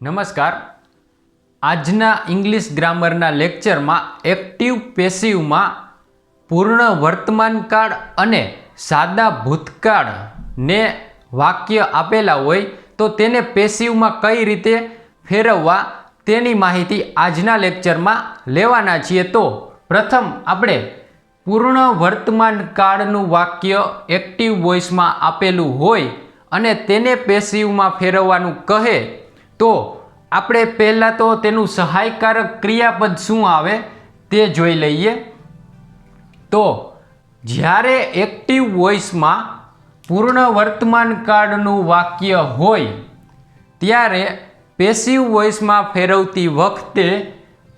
નમસ્કાર. આજના ઇંગ્લિશ ગ્રામરના લેક્ચરમાં એક્ટિવ પેસિવમાં પૂર્ણ વર્તમાનકાળ અને સાદા ભૂતકાળને વાક્ય આપેલા હોય તો તેને પેસિવમાં કઈ રીતે ફેરવવા તેની માહિતી આજના લેક્ચરમાં લેવાના છીએ. તો પ્રથમ આપણે પૂર્ણ વર્તમાનકાળનું વાક્ય એક્ટિવ વોઇસમાં આપેલું હોય અને તેને પેસિવમાં ફેરવવાનું કહે તો આપણે પહેલાં તો તેનું સહાયકારક ક્રિયાપદ શું આવે તે જોઈ લઈએ. તો જ્યારે એક્ટિવ વોઇસમાં પૂર્ણ વર્તમાનકાળનું વાક્ય હોય ત્યારે પેસિવ વોઇસમાં ફેરવતી વખતે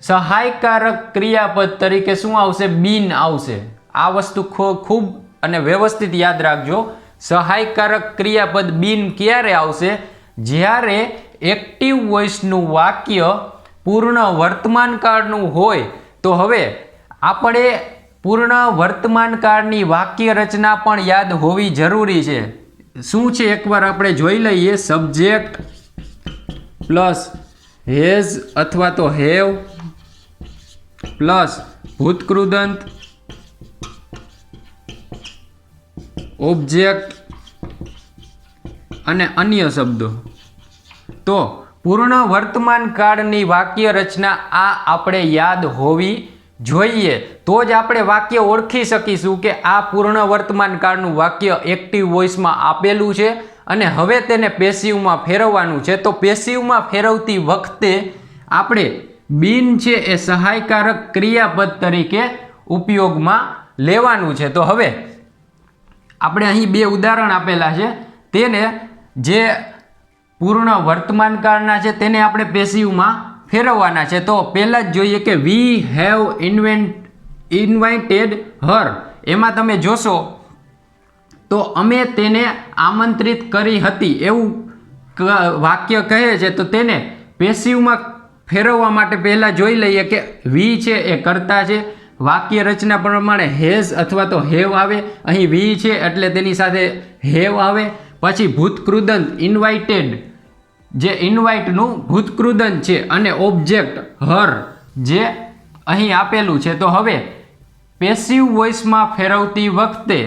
સહાયકારક ક્રિયાપદ તરીકે શું આવશે? બીન આવશે. આ વસ્તુ ખૂબ અને વ્યવસ્થિત યાદ રાખજો. સહાયકારક ક્રિયાપદ બીન ક્યારે આવશે? જ્યારે એક્ટિવ વોઇસનું વાક્ય પૂર્ણ વર્તમાનકાળનું હોય. તો હવે આપણે પૂર્ણ વર્તમાનકાળની વાક્ય રચના પણ યાદ હોવી જરૂરી છે. શું છે એકવાર આપણે જોઈ લઈએ. સબ્જેક્ટ પ્લસ હેઝ અથવા તો હેવ પ્લસ ભૂતકૃદંત ઓબ્જેક્ટ અને અન્ય શબ્દો. તો પૂર્ણ વર્તમાનકાળની વાક્ય રચના આ આપણે યાદ હોવી જોઈએ. તો જ આપણે વાક્ય ઓળખી શકીશું કે આ પૂર્ણ વર્તમાનકાળનું વાક્ય એક્ટિવ વોઇસમાં આપેલું છે અને હવે તેને પેસિવમાં ફેરવવાનું છે. તો પેસિવમાં ફેરવતી વખતે આપણે બીન છે એ સહાયકારક ક્રિયાપદ તરીકે ઉપયોગમાં લેવાનું છે. તો હવે આપણે અહીં બે ઉદાહરણ આપેલા છે. તેને જે પૂર્ણ વર્તમાનકાળના છે તેને આપણે પેસિવમાં ફેરવવાના છે. તો પહેલાં જ જોઈએ કે વી હેવ ઇન્વાઇટેડ હર. એમાં તમે જોશો તો અમે તેને આમંત્રિત કરી હતી એવું વાક્ય કહે છે. તો તેને પેસિવમાં ફેરવવા માટે પહેલાં જોઈ લઈએ કે વી છે એ કર્તા છે. વાક્ય રચના પ્રમાણે હેઝ અથવા તો હેવ આવે. અહીં વી છે એટલે તેની સાથે હેવ આવે. પછી ભૂતકૃદંત ઇન્વાઇટેડ જે ઇન્વાઇટનું ભૂતકૃદંત છે અને ઓબ્જેક્ટ હર જે અહીં આપેલું છે. તો હવે પેસિવ વોઇસમાં ફેરવતી વખતે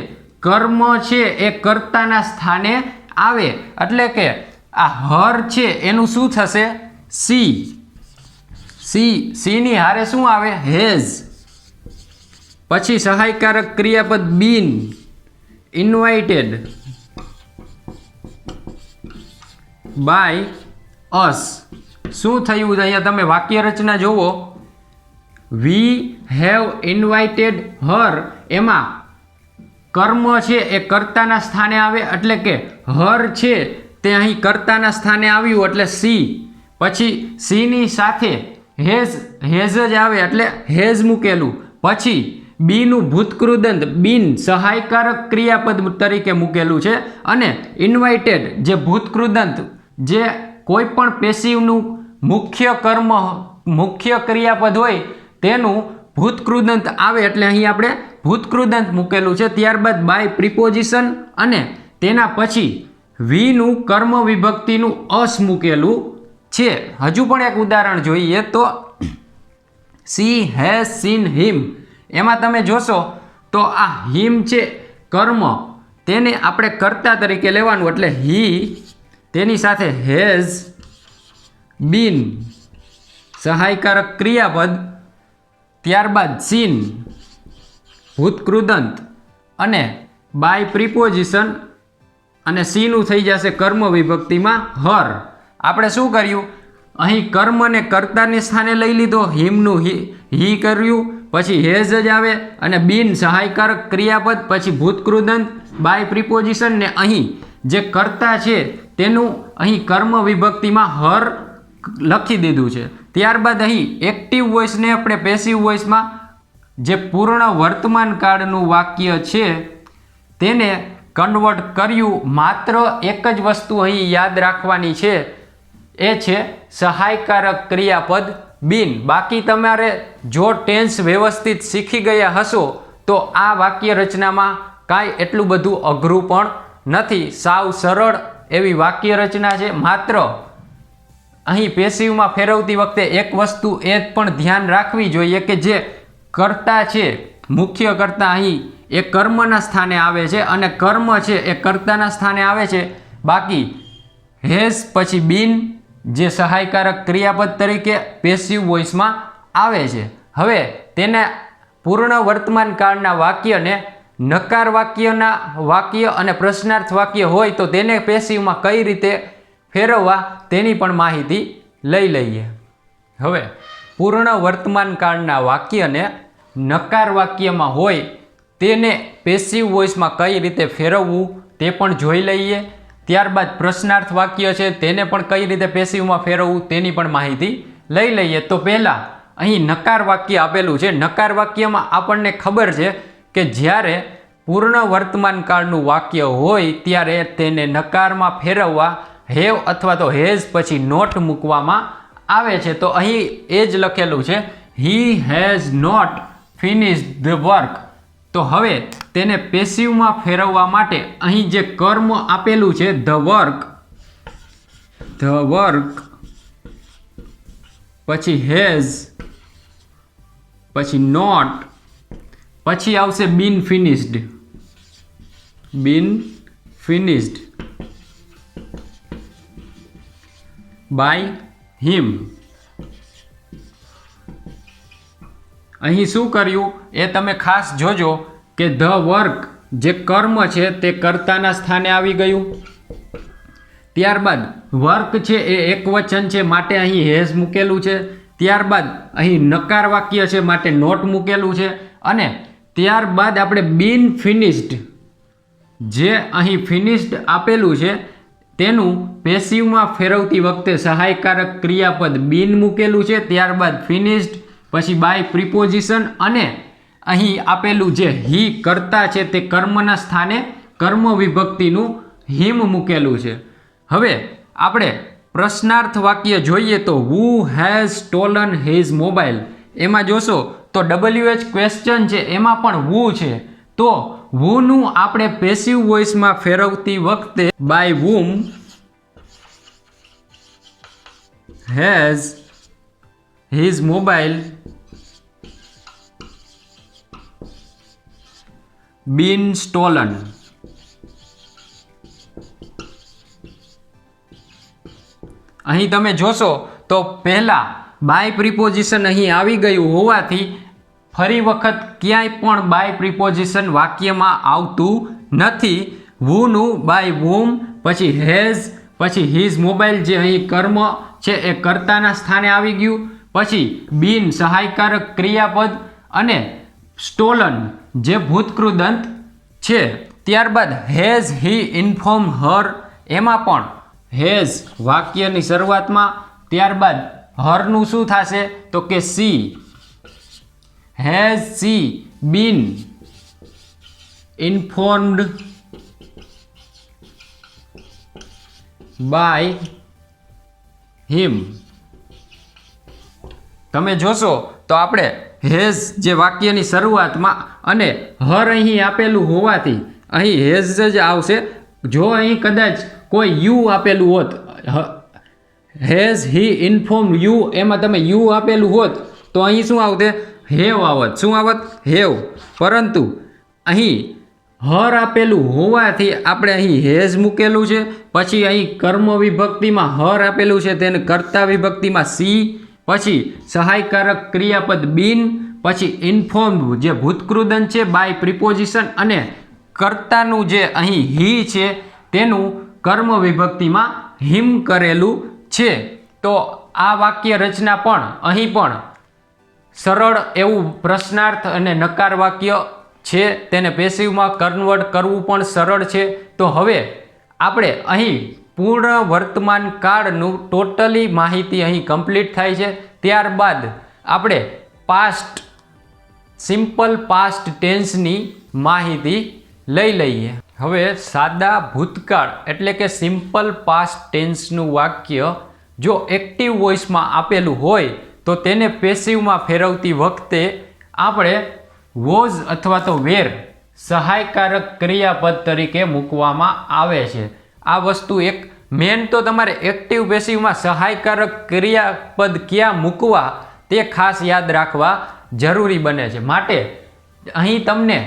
કર્મ છે એ કર્તાના સ્થાને આવે એટલે કે આ હર છે એનું શું થશે? સી. ની હારે શું આવે? હેઝ. પછી સહાયકારક ક્રિયાપદ બીન ઇન્વાઇટેડ બાય અસ. શું થયું અહીંયા તમે વાક્ય રચના જુઓ. વી હેવ ઇન્વાઇટેડ હર એમાં કર્મ છે એ કર્તાના સ્થાને આવે એટલે કે હર છે તે અહીં કર્તાના સ્થાને આવ્યું એટલે સી. પછી સીની સાથે હેઝ જ આવે એટલે હેઝ મૂકેલું. પછી બીનું ભૂતકૃદંત બીન સહાયકારક ક્રિયાપદ તરીકે મૂકેલું છે અને ઇન્વાઇટેડ જે ભૂતકૃદંત જે કોઈ પણ પેસિવનું મુખ્ય ક્રિયાપદ હોય તેનું ભૂતકૃદંત આવે એટલે અહીં આપણે ભૂતકૃદંત મૂકેલું છે. ત્યારબાદ બાય પ્રિપોઝિશન અને તેના પછી વીનું કર્મ વિભક્તિનું અસ મૂકેલું છે. હજુ પણ એક ઉદાહરણ જોઈએ તો સી હેઝ સીન હિમ. એમાં તમે જોશો તો આ હિમ છે કર્મ તેને આપણે કર્તા તરીકે લેવાનું એટલે હી તેની સાથે હેઝ બીન સહાયકારક ક્રિયાપદ ત્યારબાદ સીન ભૂતકૃદંત અને બાય પ્રિપોઝિશન અને સીનું થઈ જશે કર્મ વિભક્તિમાં હર. આપણે શું કર્યું? અહીં કર્મને કર્તાને સ્થાને લઈ લીધો. હિમનું હી કર્યું. પછી હેઝ જ આવે અને બીન સહાયકારક ક્રિયાપદ પછી ભૂતકૃદંત બાય પ્રિપોઝિશન ને અહીં જે કર્તા છે તેનું અહીં કર્મ વિભક્તિમાં હર લખી દીધું છે. ત્યારબાદ અહીં એક્ટિવ વોઇસને આપણે પેસિવ વોઇસમાં જે પૂર્ણ વર્તમાનકાળનું વાક્ય છે તેને કન્વર્ટ કર્યું. માત્ર એક જ વસ્તુ અહીં યાદ રાખવાની છે એ છે સહાયકારક ક્રિયાપદ બીન. બાકી તમારે જો ટેન્સ વ્યવસ્થિત શીખી ગયા હશો તો આ વાક્ય રચનામાં કાંઈ એટલું બધું અઘરું પણ નથી. સાવ સરળ એવી વાક્ય રચના છે. માત્ર અહીં પેસિવમાં ફેરવતી વખતે એક વસ્તુ એ પણ ધ્યાન રાખવી જોઈએ કે જે કર્તા છે, મુખ્ય કર્તા અહીં એ કર્મના સ્થાને આવે છે અને કર્મ છે એ કર્તાના સ્થાને આવે છે. બાકી હેઝ પછી બીન જે સહાયકારક ક્રિયાપદ તરીકે પેસિવ વોઇસમાં આવે છે. હવે તેને પૂર્ણ વર્તમાન કાળના વાક્યને નકાર વાક્ય અને પ્રશ્નાર્થ વાક્ય હોય તો તેને પેસિવમાં કઈ રીતે ફેરવવા તેની પણ માહિતી લઈ લઈએ. હવે પૂર્ણ વર્તમાન કાળના વાક્યને નકાર વાક્યમાં હોય તેને પેસિવ વોઇસમાં કઈ રીતે ફેરવવું તે પણ જોઈ લઈએ. ત્યારબાદ પ્રશ્નાર્થ વાક્ય છે તેને પણ કઈ રીતે પેસિવમાં ફેરવવું તેની પણ માહિતી લઈ લઈએ. તો પહેલાં અહીં નકાર વાક્ય આપેલું છે. નકાર વાક્યમાં આપણને ખબર છે કે જ્યારે પૂર્ણ વર્તમાન કાળનું વાક્ય હોય ત્યારે તેને નકારમાં ફેરવવા હેવ અથવા તો હેઝ પછી નોટ મૂકવામાં આવે છે. તો અહીં એ જ લખેલું છે, he has not finished the work. તો હવે તેને પેસિવમાં ફેરવવા માટે અહીં જે કર્મ આપેલું છે ધ વર્ક પછી હેઝ પછી નોટ પછી આવશે બીન ફિનિશ્ડ બાય હિમ. અહીં શું કર્યું એ તમે ખાસ જોજો કે ધ વર્ક જે કર્મ છે તે કર્તાના સ્થાને આવી ગયું. ત્યારબાદ વર્ક છે એ એકવચન છે માટે અહીં હેઝ મૂકેલું છે. ત્યારબાદ અહીં નકાર વાક્ય છે માટે નોટ મૂકેલું છે. અને ત્યારબાદ આપણે બીન ફિનિશ્ડ જે અહીં ફિનિશ્ડ આપેલું છે તેનું પેસિવમાં ફેરવતી વખતે સહાયકારક ક્રિયાપદ બીન મૂકેલું છે. ત્યારબાદ ફિનિશ્ડ પછી બાય પ્રિપોઝિશન અને અહીં આપેલું જે હી કર્તા છે તે કર્મના સ્થાને કર્મ વિભક્તિનું હિમ મૂકેલું છે. હવે આપણે પ્રશ્નાર્થ વાક્ય જોઈએ તો who has stolen his mobile. એમાં જોશો તો WH ક્વેશ્ચન છે એમાં પણ હુ છે. તો હુનું આપણે પેસિવ વોઇસમાં ફેરવતી વખતે by whom has his mobile been stolen. અહીં તમે જોશો તો પહેલા બાય પ્રિપોઝિશન અહીં આવી ગયું હોવાથી ફરી વખત ક્યાંય પણ બાય પ્રિપોઝિશન વાક્યમાં આવતું નથી. હુનું બાય whom પછી હેઝ પછી હિઝ મોબાઈલ જે અહીં કર્મ છે એ કર્તાના સ્થાને આવી ગયું. પછી બીન સહાયકારક ક્રિયાપદ અને સ્ટોલન જે ભૂતકૃદંત છે. ત્યારબાદ હેઝ હી ઇન્ફોર્મ હર એમાં પણ હેઝ વાક્યની શરૂઆતમાં. ત્યારબાદ હરનું શું થશે તો કે she. Has she been informed by him. તમે જોશો તો આપણે હેઝ જે વાક્યની શરૂઆતમાં અને હર અહીં આપેલું હોવાથી અહીં હેઝ જ આવશે. જો અહીં કદાચ કોઈ યુ આપેલું હોત, હેઝ હી ઇન્ફોર્મ યુ એમાં તમે યુ આપેલું હોત તો અહીં શું આવતે? હેવ આવત. શું આવત? હેવ. પરંતુ અહીં હર આપેલું હોવાથી આપણે અહીં હેઝ મૂકેલું છે. પછી અહીં કર્મ વિભક્તિમાં હર આપેલું છે તેને કર્તા વિભક્તિમાં સી. પછી સહાયકારક ક્રિયાપદ બીન. પછી ઇન્ફોર્મ્ડ જે ભૂતકૃદંત છે બાય પ્રિપોઝિશન અને કર્તાનું જે અહીં હી છે તેનું કર્મ વિભક્તિમાં હિમ કરેલું છે. તો આ વાક્ય રચના પણ અહીં પણ સરળ એવું પ્રશ્નાર્થ અને નકાર વાક્ય છે. તેને પેસિવમાં કન્વર્ટ કરવું પણ સરળ છે. તો હવે આપણે અહીં પૂર્ણ વર્તમાન કાળનું ટોટલી માહિતી અહીં કમ્પ્લીટ થાય છે. ત્યારબાદ આપણે સિમ્પલ પાસ્ટ ટેન્સની માહિતી લઈ લઈએ. હવે સાદા ભૂતકાળ એટલે કે સિમ્પલ પાસ્ટ ટેન્સનું વાક્ય જો એક્ટિવ વોઇસમાં આપેલું હોય તો તેને પેસિવમાં ફેરવતી વખતે આપણે વોઝ અથવા તો વેર સહાયકારક ક્રિયાપદ તરીકે મૂકવામાં આવે છે. આ વસ્તુ એક મેન તો તમારે એક્ટિવ પેસિવમાં સહાયકારક ક્રિયાપદ ક્યાં મૂકવા તે ખાસ યાદ રાખવા જરૂરી બને છે. માટે અહીં તમને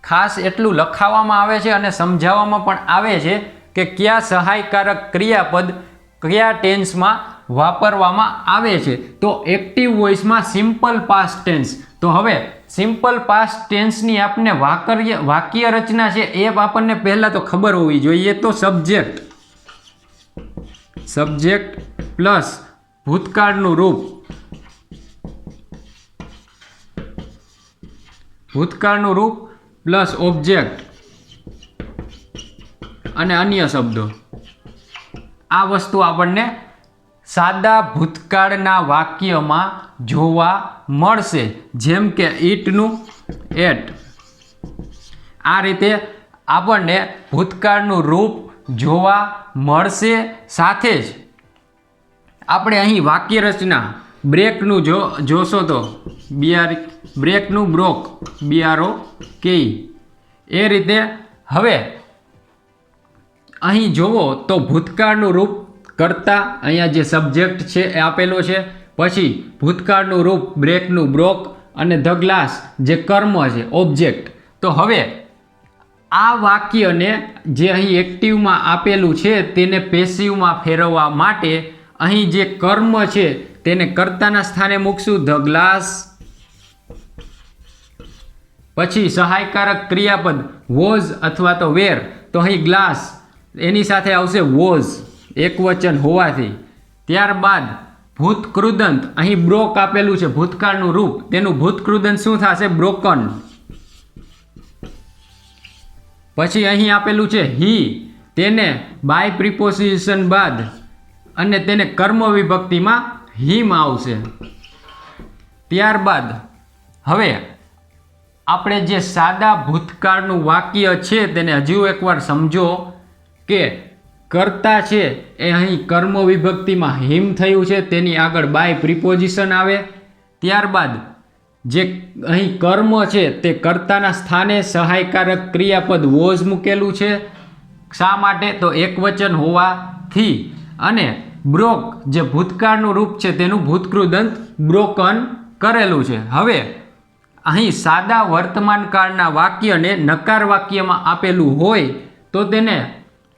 ખાસ એટલું લખાવવામાં આવે છે અને સમજાવવામાં પણ આવે છે કે કયા સહાયકારક ક્રિયાપદ કયા ટેન્સમાં વાપરવામાં આવે છે. તો એક્ટિવ વોઇસમાં સિમ્પલ પાસ્ટ ટેન્સ. તો હવે સિમ્પલ પાસ્ટ ટેન્સની આપણને વાક્ય રચના છે એ આપણને પહેલાં તો ખબર હોવી જોઈએ. તો સબ્જેક્ટ પ્લસ ભૂતકાળનું રૂપ, પ્લસ ઓબ્જેક્ટ અને અન્ય શબ્દો. આ વસ્તુ આપણને સાદા ભૂતકાળના વાક્યમાં જોવા મળશે. જેમ કે ઈટનું એટ. આ રીતે આપણને ભૂતકાળનું રૂપ જોવા મળશે. સાથે જ આપણે અહીં વાક્ય રચના બ્રેકનું જોશો તો બ્રેકનું બ્રોક, BROK. એ રીતે હવે અહીં જોવો તો ભૂતકાળનું રૂપ કરતા, અહીંયા જે સબ્જેક્ટ છે એ આપેલો છે, પછી ભૂતકાળનું રૂપ બ્રેકનું બ્રોક અને ધ ગ્લાસ જે કર્મ છે ઓબ્જેક્ટ. તો હવે આ વાક્યને જે અહીં એક્ટિવમાં આપેલું છે તેને પેસિવમાં ફેરવવા માટે અહીં જે કર્મ છે તેને કર્તાના સ્થાને મૂકશું ધ ગ્લાસ. પછી સહાયકારક ક્રિયાપદ વોઝ અથવા તો વેર. તો અહીં ગ્લાસ એની સાથે આવશે વોઝ એકવચન હોવાથી. ત્યારબાદ ભૂતકૃદંત, અહીં બ્રોક આપેલું છે ભૂતકાળનું રૂપ, તેનું ભૂતકૃદંત શું થશે? બ્રોકન. પછી અહીં આપેલું છે હી, તેને બાય પ્રિપોઝિશન બાદ અને તેને કર્મ વિભક્તિમાં હિમ આવશે. ત્યારબાદ હવે આપણે જે સાદા ભૂતકાળનું વાક્ય છે તેને હજુ એકવાર સમજો કે કર્તા છે એ અહીં કર્મ વિભક્તિમાં હિમ થયું છે, તેની આગળ બાય પ્રિપોઝિશન આવે. ત્યારબાદ જે અહીં કર્મ છે તે કર્તાના સ્થાને સહાયકારક ક્રિયાપદ વોઝ મૂકેલું છે. શા માટે? તો એકવચન હોવાથી. અને બ્રોક જે ભૂતકાળનું રૂપ છે તેનું ભૂતકૃદંત બ્રોકન કરેલું છે. હવે અહીં સાદા વર્તમાન કાળના વાક્યને નકાર વાક્યમાં આપેલું હોય તો તેને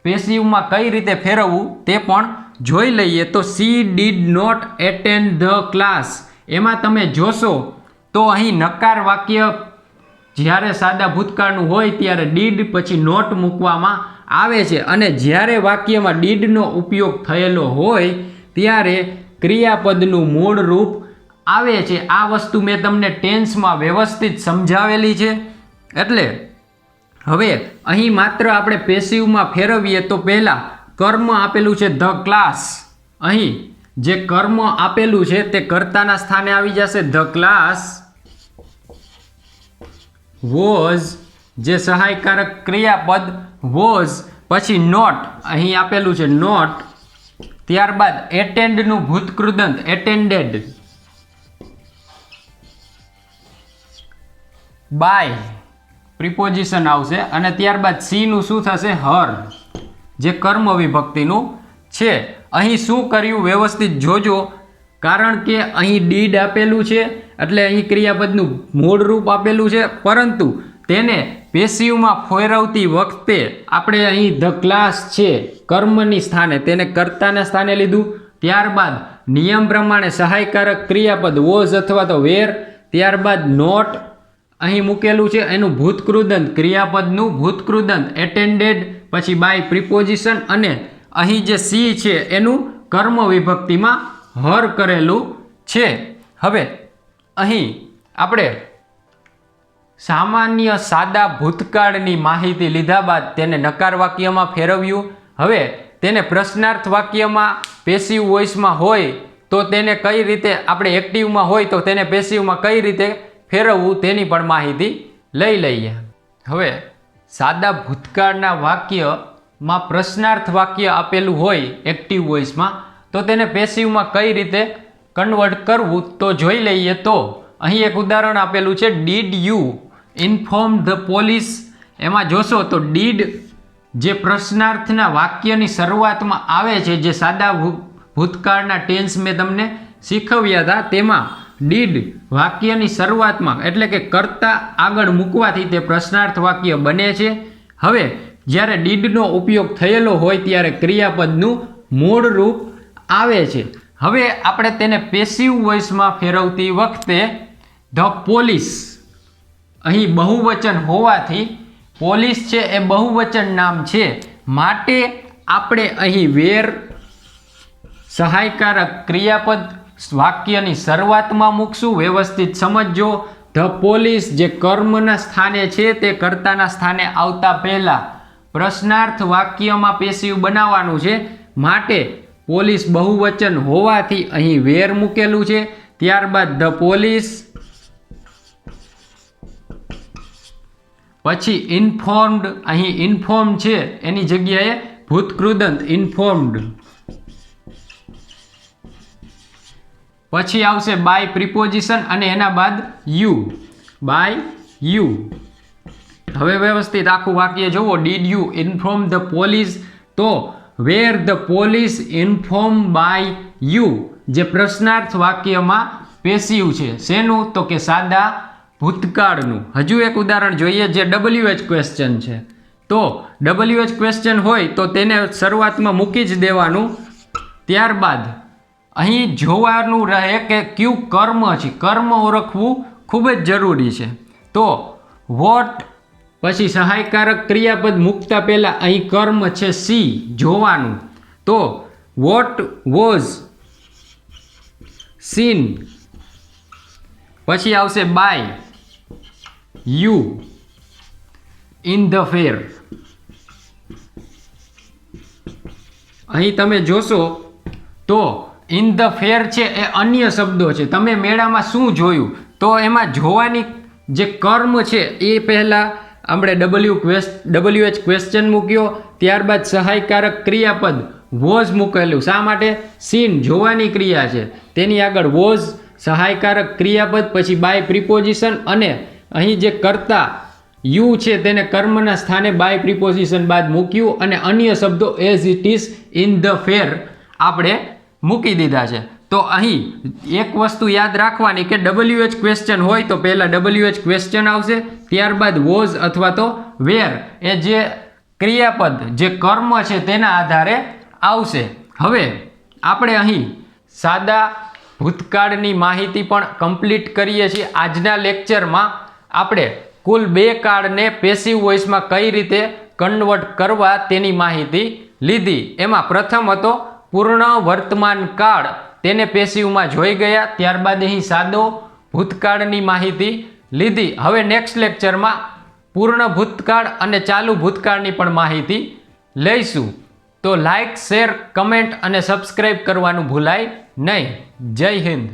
પેસિવમાં કઈ રીતે ફેરવવું તે પણ જોઈ લઈએ. તો she did not attend the class, એમાં તમે જોશો તો અહીં નકાર વાક્ય જ્યારે સાદા ભૂતકાળનું હોય ત્યારે ડીડ પછી નોટ મૂકવામાં આવે છે, અને જ્યારે વાક્યમાં ડીડનો ઉપયોગ થયેલો હોય ત્યારે ક્રિયાપદનું મૂળ રૂપ આવે છે. આ વસ્તુ મેં તમને ટેન્સમાં વ્યવસ્થિત સમજાવેલી છે. એટલે હવે અહીં માત્ર આપણે પેસિવમાં ફેરવીએ તો પહેલાં કર્મ આપેલું છે ધ ક્લાસ. અહીં જે કર્મ આપેલું છે તે કર્તાના સ્થાને આવી જશે ધ ક્લાસ વોઝ, જે સહાયકારક ક્રિયાપદ વોઝ, પછી નોટ અહીં આપેલું છે નોટ. ત્યારબાદ એટેન્ડનું ભૂતકૃદંત એટેન્ડેડ, બાય પ્રિપોઝિશન આવશે, અને ત્યારબાદ સીનું શું થશે? હર, જે કર્મ વિભક્તિનું છે. અહીં શું કર્યું વ્યવસ્થિત જોજો, કારણ કે અહીં ડીડ આપેલું છે એટલે અહીં ક્રિયાપદનું મૂળ રૂપ આપેલું છે, પરંતુ તેને પેસિવમાં ફેરવતી વખતે આપણે અહીં ધ ક્લાસ છે કર્મની સ્થાને તેને કર્તાના સ્થાને લીધું. ત્યારબાદ નિયમ પ્રમાણે સહાયકારક ક્રિયાપદ વોઝ અથવા તો વેર, ત્યારબાદ નોટ અહીં મૂકેલું છે એનું ભૂતકૃદંત ક્રિયાપદનું ભૂતકૃદંત એટેન્ડેડ, પછી બાય પ્રિપોઝિશન, અને અહીં જે સી છે એનું કર્મ વિભક્તિમાં હર કરેલું છે. હવે અહીં આપણે સામાન્ય સાદા ભૂતકાળની માહિતી લીધા બાદ તેને નકાર વાક્યમાં ફેરવ્યું. હવે તેને પ્રશ્નાર્થ વાક્યમાં પેસિવ વોઇસમાં હોય તો તેને કઈ રીતે, આપણે એક્ટિવમાં હોય તો તેને પેસિવમાં કઈ રીતે ફેરવવું તેની પણ માહિતી લઈ લઈએ. હવે સાદા ભૂતકાળના વાક્યમાં પ્રશ્નાર્થ વાક્ય આપેલું હોય એક્ટિવ વોઇસમાં તો તેને પેસિવમાં કઈ રીતે કન્વર્ટ કરવું તો જોઈ લઈએ. તો અહીં એક ઉદાહરણ આપેલું છે did you inform the police. એમાં જોશો તો ડીડ જે પ્રશ્નાર્થના વાક્યની શરૂઆતમાં આવે છે, જે સાદા ભૂતકાળના ટેન્સ મેં તમને શીખવ્યા હતા, તેમાં ડીડ વાક્યની શરૂઆતમાં એટલે કે કર્તા આગળ મૂકવાથી તે પ્રશ્નાર્થ વાક્ય બને છે. હવે જ્યારે ડીડનો ઉપયોગ થયેલો હોય ત્યારે ક્રિયાપદનું મૂળ રૂપ આવે છે. હવે આપણે તેને પેસિવ વોઇસમાં ફેરવતી વખતે ધ પોલીસ અહીં બહુવચન હોવાથી પોલીસ છે એ બહુવચન નામ છે, માટે આપણે અહીં વેર સહાયકારક ક્રિયાપદ વાક્યની શરૂઆતમાં મૂકશું. વ્યવસ્થિત સમજજો. ધ પોલીસ જે કર્મના સ્થાને છે તે કર્તાના સ્થાને આવતા પહેલા પ્રશ્નાર્થ વાક્યમાં પેસિવ બનાવવાનું છે, માટે પોલીસ બહુવચન હોવાથી અહીં વેર મૂકેલું છે. ત્યારબાદ ધ પોલીસ, પછી ઇન્ફોર્મ્ડ, અહીં ઇન્ફોર્મ છે એની જગ્યાએ ભૂતકૃદંત ઇન્ફોર્મ્ડ. પછી આવશે બાય પ્રિપોઝિશન અને એના બાદ યુ, બાય યુ. હવે વ્યવસ્થિત આખું વાક્ય જુઓ. Did you inform the police, તો where the police inform by you જે પ્રશ્નાર્થ વાક્યમાં પેસિવ છે. શેનું? તો કે સાદા ભૂતકાળનું. હજુ એક ઉદાહરણ જોઈએ જે WH ક્વેશ્ચન છે. તો WH ક્વેશ્ચન હોય તો તેને શરૂઆતમાં મૂકી જ દેવાનું. ત્યારબાદ અહીં જોવાનું રહે કે કયું કર્મ છે. કર્મ ઓળખવું ખૂબ જ જરૂરી છે. તો વોટ, પછી સહાયકારક ક્રિયાપદ મૂકતા પહેલા અહીં કર્મ છે સી, જોવાનું. તો વોટ વોઝ સીન. પછી આવશે by you in the fair. અહીં તમે જોશો તો ઇન ધ ફેર છે એ અન્ય શબ્દો છે. તમે મેળામાં શું જોયું? તો એમાં જોવાની જે કર્મ છે એ પહેલાં આપણે WH ક્વેશ્ચન મૂક્યો, ત્યારબાદ સહાયકારક ક્રિયાપદ વોઝ મૂકેલું. શા માટે? સીન જોવાની ક્રિયા છે, તેની આગળ વોઝ સહાયકારક ક્રિયાપદ, પછી બાય પ્રિપોઝિશન, અને અહીં જે કર્તા યુ છે તેને કર્મના સ્થાને બાય પ્રિપોઝિશન બાદ મૂક્યું, અને અન્ય શબ્દો as it is in the ફેર આપણે મૂકી દીધા છે. તો અહીં એક વસ્તુ યાદ રાખવાની કે WH ક્વેશ્ચન હોય તો પહેલાં WH ક્વેશ્ચન આવશે, ત્યારબાદ વોઝ અથવા તો વેર એ જે ક્રિયાપદ જે કર્મ છે તેના આધારે આવશે. હવે આપણે અહીં સાદા ભૂતકાળની માહિતી પણ કમ્પ્લીટ કરીએ છીએ. આજના લેક્ચરમાં આપણે કુલ 2 કાળને પેસિવ વોઇસમાં કઈ રીતે કન્વર્ટ કરવા તેની માહિતી લીધી. એમાં પ્રથમ હતો પૂર્ણ વર્તમાન કાળ, તેને પેસિવમાં જોઈ ગયા. ત્યારબાદ અહીં સાદો ભૂતકાળની માહિતી લીધી. હવે નેક્સ્ટ લેક્ચરમાં પૂર્ણ ભૂતકાળ અને ચાલુ ભૂતકાળની પણ માહિતી લઈશું. તો લાઈક, શેર, કમેન્ટ અને સબસ્ક્રાઈબ કરવાનું ભૂલાય નહીં. જય હિન્દ.